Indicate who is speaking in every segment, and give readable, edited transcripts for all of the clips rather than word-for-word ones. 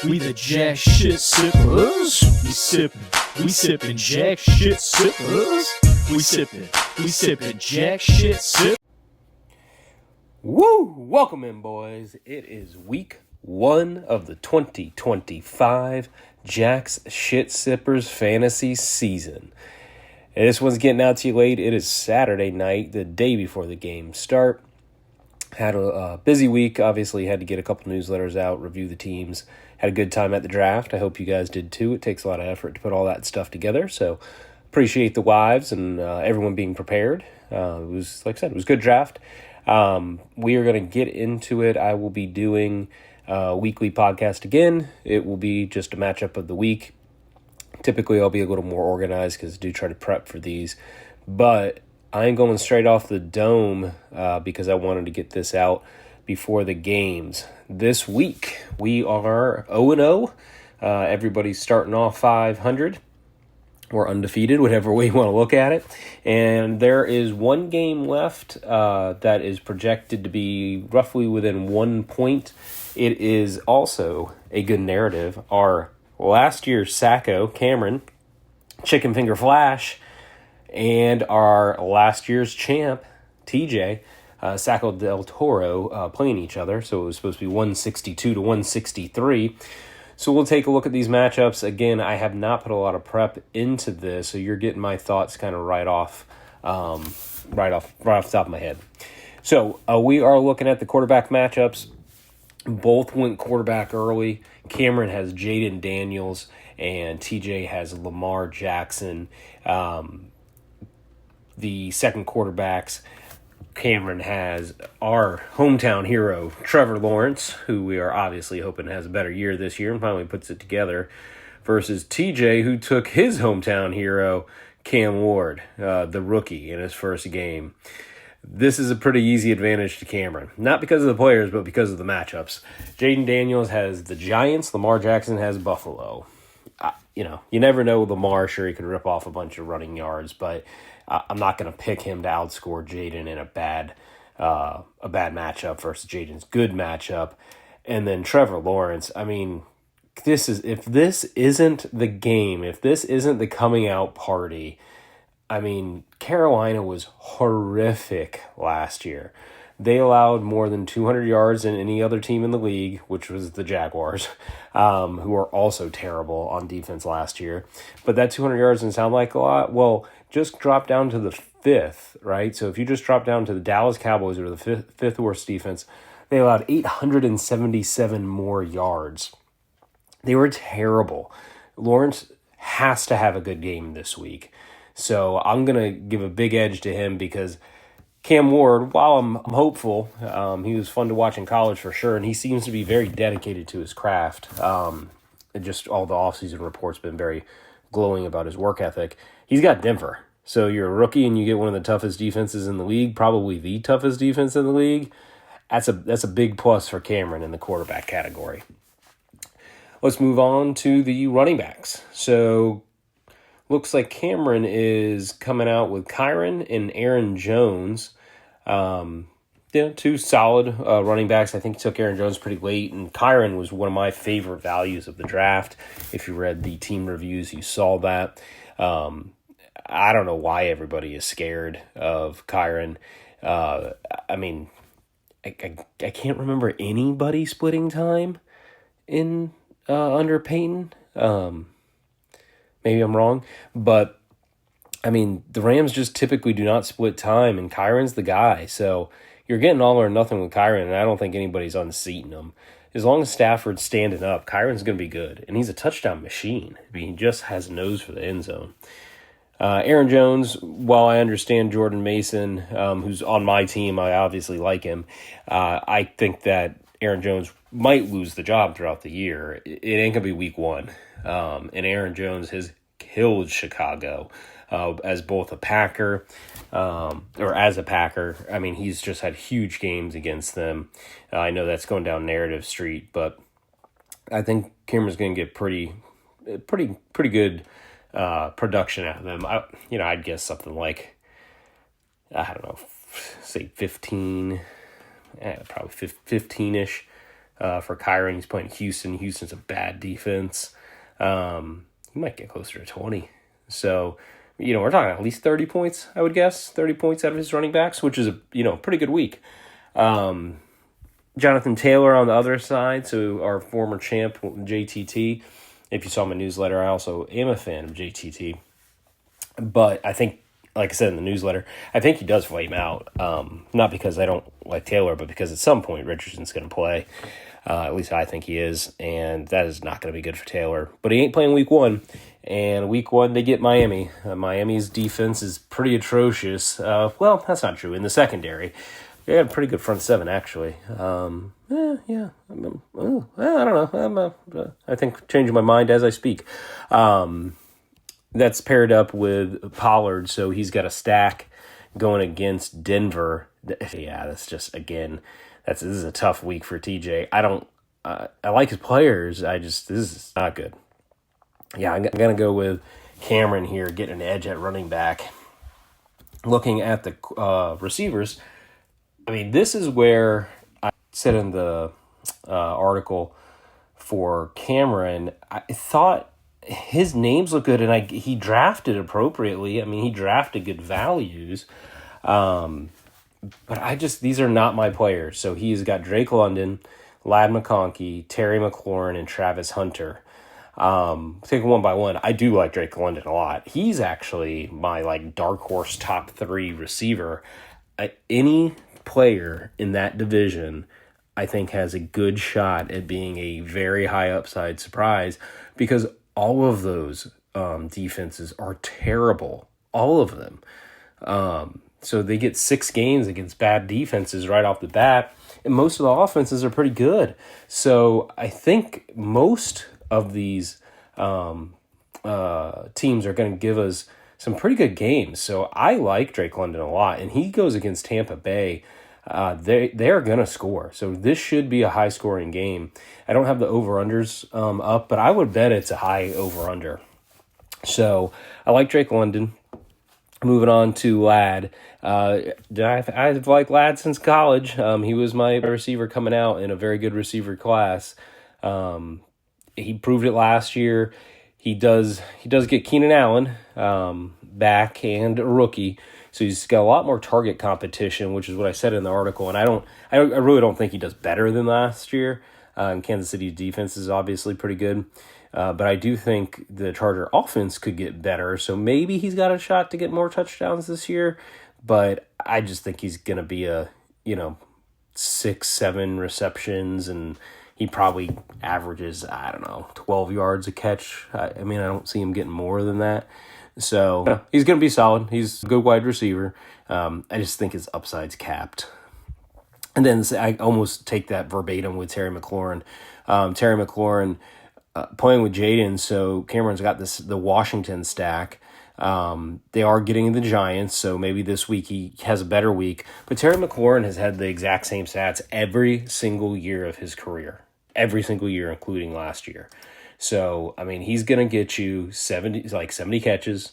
Speaker 1: We the jack shit sippers. We sippin' jack shit sippers. We sippin' jack shit sippers.
Speaker 2: Woo! Welcome in, boys. It is week 1 of the 2025 Jack's Shit Sippers fantasy season. And this one's getting out to you late. It is Saturday night, the day before the games start. Had a busy week. Obviously, had to get a couple newsletters out, review the teams. Had a good time at the draft. I hope you guys did too. It takes a lot of effort to put all that stuff together. So appreciate the wives and everyone being prepared. It was, like I said, it was a good draft. We are going to get into it. I will be doing a weekly podcast again. It will be just a matchup of the week. Typically, I'll be a little more organized because I do try to prep for these. But I'm going straight off the dome because I wanted to get this out before the games. This week, we are 0-0. Everybody's starting off 500. We're undefeated, whatever way you want to look at it. And there is one game left that is projected to be roughly within 1 point. It is also a good narrative. Our last year's Sacco, Cameron, Chicken Finger Flash, and our last year's champ, TJ, Sacco del Toro, playing each other. So it was supposed to be 162 to 163. So we'll take a look at these matchups. Again, I have not put a lot of prep into this, so you're getting my thoughts kind of right off the top of my head. So we are looking at the quarterback matchups. Both went quarterback early. Cameron has Jaden Daniels, and TJ has Lamar Jackson. The second quarterbacks, Cameron has our hometown hero, Trevor Lawrence, who we are obviously hoping has a better year this year and finally puts it together, versus TJ, who took his hometown hero, Cam Ward, the rookie, in his first game. This is a pretty easy advantage to Cameron. Not because of the players, but because of the matchups. Jaden Daniels has the Giants. Lamar Jackson has Buffalo. You never know with Lamar. Sure, he could rip off a bunch of running yards, but I'm not going to pick him to outscore Jaden in a bad matchup versus Jaden's good matchup. And then Trevor Lawrence, I mean, if this isn't the game, if this isn't the coming out party, I mean, Carolina was horrific last year. They allowed more than 200 yards than any other team in the league, which was the Jaguars, who are also terrible on defense last year. But that 200 yards doesn't sound like a lot. Well, just drop down to the fifth, right? So if you just drop down to the Dallas Cowboys, or the fifth worst defense, they allowed 877 more yards. They were terrible. Lawrence has to have a good game this week. So I'm going to give a big edge to him because Cam Ward, while I'm hopeful, he was fun to watch in college for sure, and he seems to be very dedicated to his craft. Just all the offseason reports been very glowing about his work ethic. He's got Denver. So you're a rookie and you get one of the toughest defenses in the league, probably the toughest defense in the league. That's a big plus for Cameron in the quarterback category. Let's move on to the running backs. So looks like Cameron is coming out with Kyren and Aaron Jones. Two solid running backs. I think he took Aaron Jones pretty late, and Kyren was one of my favorite values of the draft. If you read the team reviews, you saw that. I don't know why everybody is scared of Kyren. I mean, I can't remember anybody splitting time in under Peyton. Maybe I'm wrong, but I mean, the Rams just typically do not split time, and Kyren's the guy. So you're getting all or nothing with Kyren, and I don't think anybody's unseating him. As long as Stafford's standing up, Kyren's going to be good, and he's a touchdown machine. I mean, he just has a nose for the end zone. Aaron Jones, while I understand Jordan Mason, who's on my team, I obviously like him. I think that Aaron Jones might lose the job throughout the year. It ain't going to be week 1. And Aaron Jones has killed Chicago as both a Packer, or as a Packer. I mean, he's just had huge games against them. I know that's going down narrative street, but I think Cameron's going to get pretty good production out of them. I'd guess something like, I don't know, say 15, probably 15-ish for Kyron. He's playing Houston. Houston's a bad defense. He might get closer to 20. So, we're talking at least 30 points, I would guess. 30 points out of his running backs, which is a pretty good week. Jonathan Taylor on the other side, so our former champ, JTT. If you saw my newsletter, I also am a fan of JTT. But I think, like I said in the newsletter, I think he does flame out. Not because I don't like Taylor, but because at some point Richardson's going to play. At least I think he is, and that is not going to be good for Taylor. But he ain't playing week 1, and week 1 they get Miami. Miami's defense is pretty atrocious. Well, that's not true. In the secondary, they had a pretty good front 7, actually. I don't know. I think changing my mind as I speak. That's paired up with Pollard, so he's got a stack going against Denver. Yeah, that's just, again, this is a tough week for TJ. I like his players. This is not good. Yeah, I'm going to go with Cameron here, getting an edge at running back. Looking at the receivers, this is where I said in the article for Cameron, I thought his names look good, and he drafted appropriately. He drafted good values. But these are not my players. So he's got Drake London, Ladd McConkey, Terry McLaurin, and Travis Hunter. Taking one by one, I do like Drake London a lot. He's actually my dark horse top 3 receiver. Any player in that division, I think, has a good shot at being a very high upside surprise, because all of those defenses are terrible. All of them. So they get 6 games against bad defenses right off the bat, and most of the offenses are pretty good. So I think most of these teams are going to give us some pretty good games. So I like Drake London a lot, and he goes against Tampa Bay. They're going to score. So this should be a high-scoring game. I don't have the over-unders up, but I would bet it's a high over-under. So I like Drake London. Moving on to Ladd. I've liked Ladd since college. He was my receiver coming out in a very good receiver class. He proved it last year. He does get Keenan Allen back and a rookie. So he's got a lot more target competition, which is what I said in the article. And I really don't think he does better than last year. Kansas City's defense is obviously pretty good. But I do think the Charger offense could get better. So maybe he's got a shot to get more touchdowns this year. But I just think he's going to be 6-7 receptions, and he probably averages, 12 yards a catch. I don't see him getting more than that. So he's going to be solid. He's a good wide receiver. I just think his upside's capped. And then I almost take that verbatim with Terry McLaurin. Terry McLaurin playing with Jaden, so Cameron's got the Washington stack. They are getting the Giants, so maybe this week he has a better week. But Terry McLaurin has had the exact same stats every single year of his career. Every single year, including last year. So, he's going to get you 70 catches,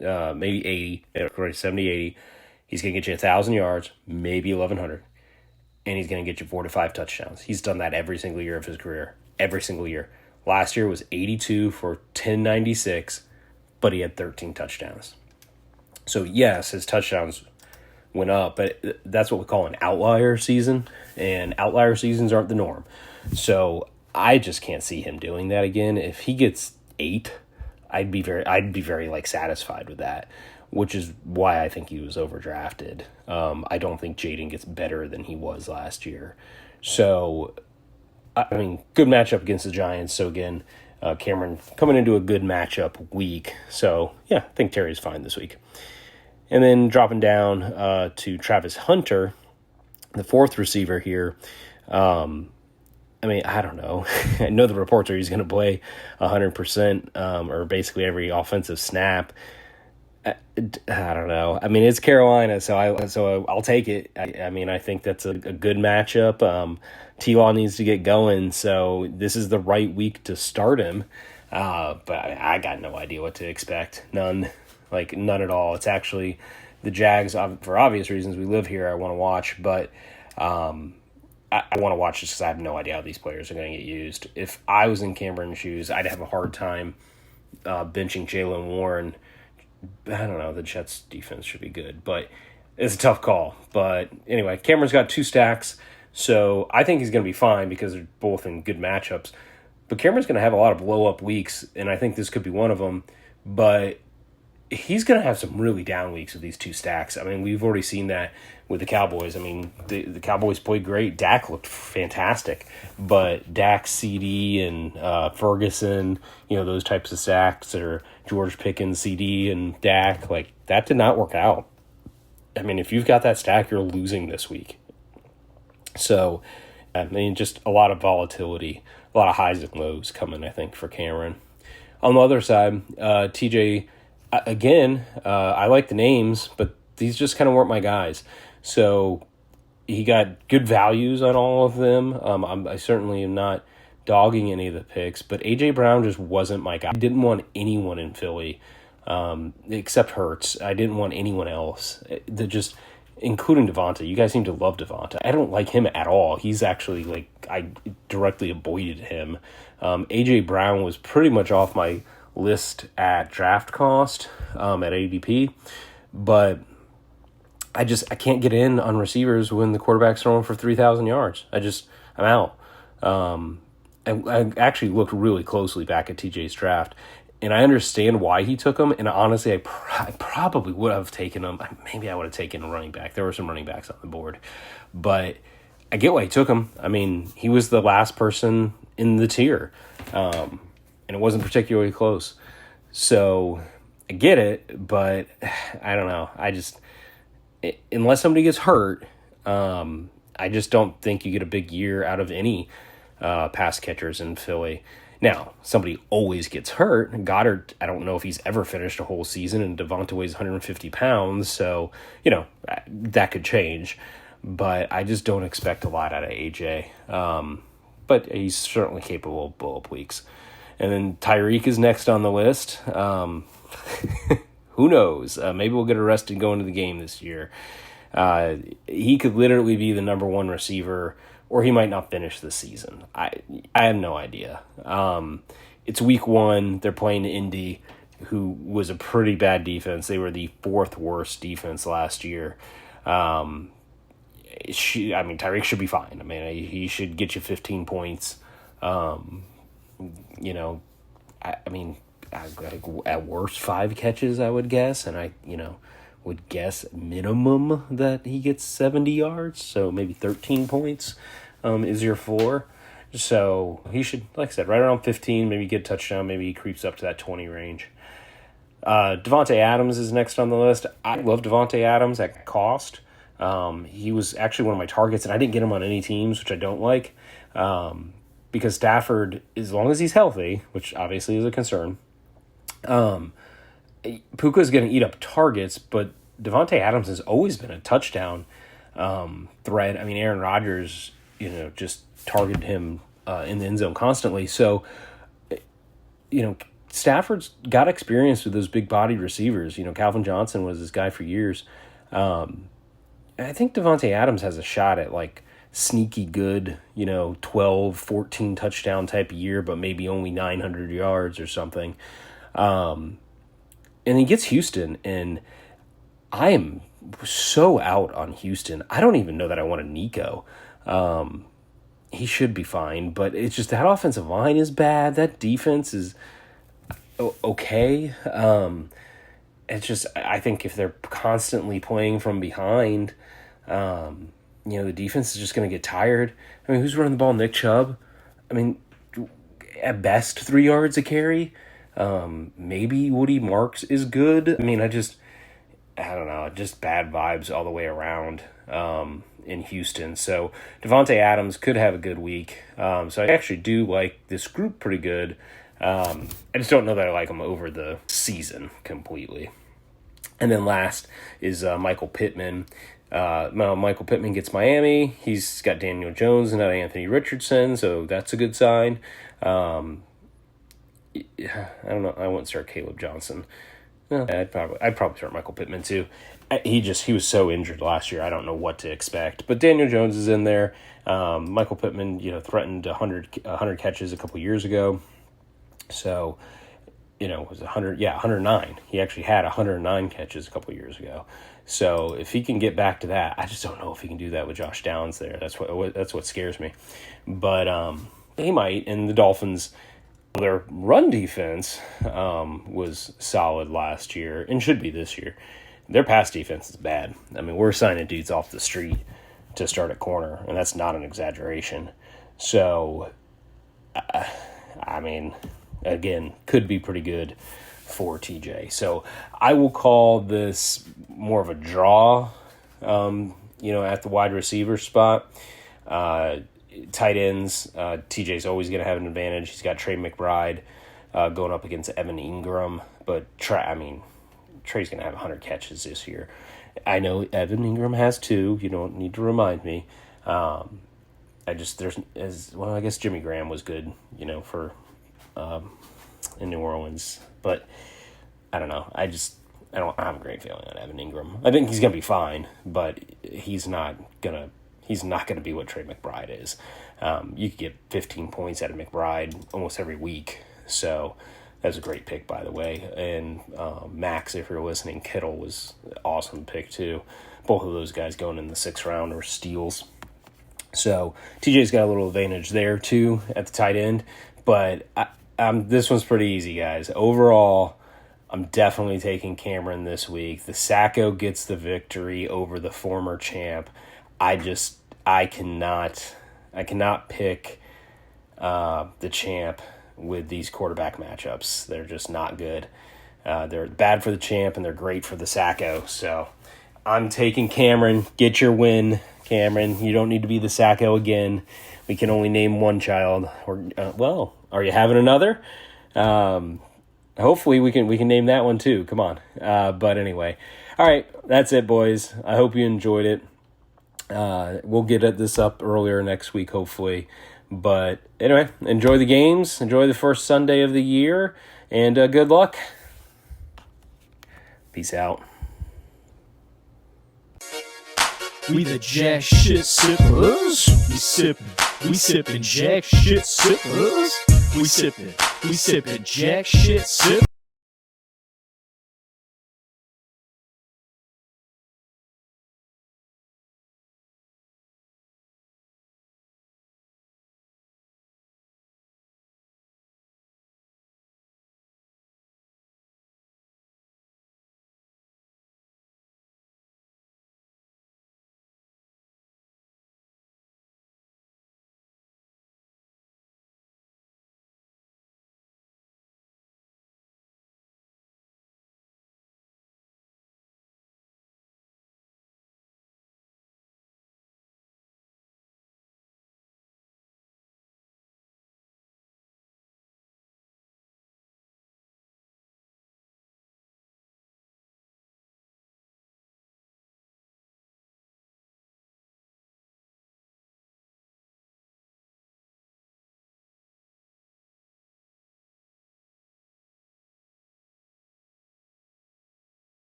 Speaker 2: maybe 80, 70, 80. He's going to get you 1,000 yards, maybe 1,100. And he's going to get you 4 to 5 touchdowns. He's done that every single year of his career. Every single year. Last year was 82 for 1096, but he had 13 touchdowns. So, yes, his touchdowns went up, but that's what we call an outlier season, and outlier seasons aren't the norm. So I just can't see him doing that again. If he gets 8, I'd be very satisfied with that, which is why I think he was overdrafted. I don't think Jaden gets better than he was last year. So, good matchup against the Giants. So again, Cameron coming into a good matchup week. So yeah, I think Terry's fine this week. And then dropping down to Travis Hunter, the 4th receiver here. I don't know. I know the reports are he's going to play 100% or basically every offensive snap. I don't know. It's Carolina, so I'll take it. I think that's a good matchup. T-Law needs to get going, so this is the right week to start him. But I got no idea what to expect. None at all. It's actually the Jags, for obvious reasons. We live here. I want to watch, but I want to watch this because I have no idea how these players are going to get used. If I was in Cameron's shoes, I'd have a hard time benching Jaylen Warren. I don't know. The Jets' defense should be good, but it's a tough call. But anyway, Cameron's got 2 stacks, so I think he's going to be fine because they're both in good matchups. But Cameron's going to have a lot of blow-up weeks, and I think this could be one of them. But he's going to have some really down weeks with these 2 stacks. I mean, we've already seen that with the Cowboys. I mean, the Cowboys played great. Dak looked fantastic. But Dak, CD, and Ferguson, those types of stacks that are George Pickens, CD, and Dak, like, that did not work out. I mean, if you've got that stack, you're losing this week. So, I mean, just a lot of volatility, a lot of highs and lows coming, I think, for Cameron. On the other side, TJ, again, I like the names, but these just kind of weren't my guys. So he got good values on all of them. I certainly am not dogging any of the picks, but A.J. Brown just wasn't my guy. I didn't want anyone in Philly except Hurts. I didn't want anyone else. Including Devonta. You guys seem to love Devonta. I don't like him at all. He's actually, I directly avoided him. A.J. Brown was pretty much off my list at draft cost at ADP, but I can't get in on receivers when the quarterback's throwing for 3,000 yards. I'm out. I actually looked really closely back at TJ's draft, and I understand why he took him, and honestly, I probably would have taken him. Maybe I would have taken a running back. There were some running backs on the board, but I get why he took him. I mean, he was the last person in the tier, and it wasn't particularly close. So I get it, but I don't know. Unless somebody gets hurt, I just don't think you get a big year out of any pass catchers in Philly. Now, somebody always gets hurt. Goddard, I don't know if he's ever finished a whole season, and Devonta weighs 150 pounds, so, that could change. But I just don't expect a lot out of AJ. But he's certainly capable of blow-up weeks. And then Tyreek is next on the list. Who knows? Maybe we'll get arrested going to the game this year. He could literally be the number 1 receiver, or he might not finish the season. I have no idea. It's week 1. They're playing Indy, who was a pretty bad defense. They were the 4th worst defense last year. Tyreek should be fine. I mean, he should get you 15 points. At worst 5 catches, I would guess, and I would guess minimum that he gets 70 yards, so maybe 13 points is your floor. So he should, like I said, right around 15, maybe get a touchdown, maybe he creeps up to that 20 range. Davante Adams is next on the list. I love Davante Adams at cost. He was actually one of my targets, and I didn't get him on any teams, which I don't like, because Stafford, as long as he's healthy, which obviously is a concern, Puka's going to eat up targets, but Davante Adams has always been a touchdown threat. I mean, Aaron Rodgers, just targeted him in the end zone constantly. So, Stafford's got experience with those big-bodied receivers. Calvin Johnson was this guy for years. I think Davante Adams has a shot at, sneaky good, 12, 14 touchdown type of year, but maybe only 900 yards or something. And he gets Houston, and I am so out on Houston. I don't even know that I want a Nico. He should be fine, but it's just that offensive line is bad. That defense is okay. It's just, I think if they're constantly playing from behind, the defense is just going to get tired. I mean, who's running the ball? Nick Chubb? I mean, at best 3 yards a carry. Maybe Woody Marks is good. I mean, I don't know, just bad vibes all the way around in Houston. So Davante Adams could have a good week. So I actually do like this group pretty good. I just don't know that I like them over the season completely. And then last is Michael Pittman. Michael Pittman gets Miami. He's got Daniel Jones and not Anthony Richardson, so that's a good sign. I don't know. I wouldn't start Caleb Johnson. I'd probably start Michael Pittman too. He was so injured last year. I don't know what to expect. But Daniel Jones is in there. Michael Pittman, threatened 100 catches a couple years ago. So, it was 109. He actually had 109 catches a couple years ago. So if he can get back to that, I just don't know if he can do that with Josh Downs there. That's what scares me. But he might. And the Dolphins, their run defense was solid last year and should be this year. Their pass defense is bad. I mean, we're signing dudes off the street to start at corner, and that's not an exaggeration. So, I mean, again, could be pretty good for TJ. So I will call this more of a draw, at the wide receiver spot. Tight ends, TJ's always going to have an advantage. He's got Trey McBride going up against Evan Ingram, but Trey's going to have 100 catches this year. I know Evan Ingram has 2. You don't need to remind me. I guess Jimmy Graham was good, for in New Orleans, but I don't know. I don't have a great feeling on Evan Ingram. I think he's going to be fine, but he's not going to be what Trey McBride is. You could get 15 points out of McBride almost every week. So that's a great pick, by the way. And Max, if you're listening, Kittle was an awesome pick too. Both of those guys going in the 6th round or steals. So TJ's got a little advantage there too at the tight end. But this one's pretty easy, guys. Overall, I'm definitely taking Cameron this week. The Sacco gets the victory over the former champ. I cannot pick the champ with these quarterback matchups. They're just not good. They're bad for the champ and they're great for the Sacco. So I'm taking Cameron. Get your win, Cameron. You don't need to be the Sacco again. We can only name one child. Are you having another? Hopefully we can name that one too. Come on. But anyway, all right, that's it, boys. I hope you enjoyed it. We'll get this up earlier next week, hopefully. But anyway, enjoy the games. Enjoy the first Sunday of the year. And good luck. Peace out.
Speaker 1: We the jack shit sippers. We sippin' jack shit sippers. We sippin' jack shit sippers.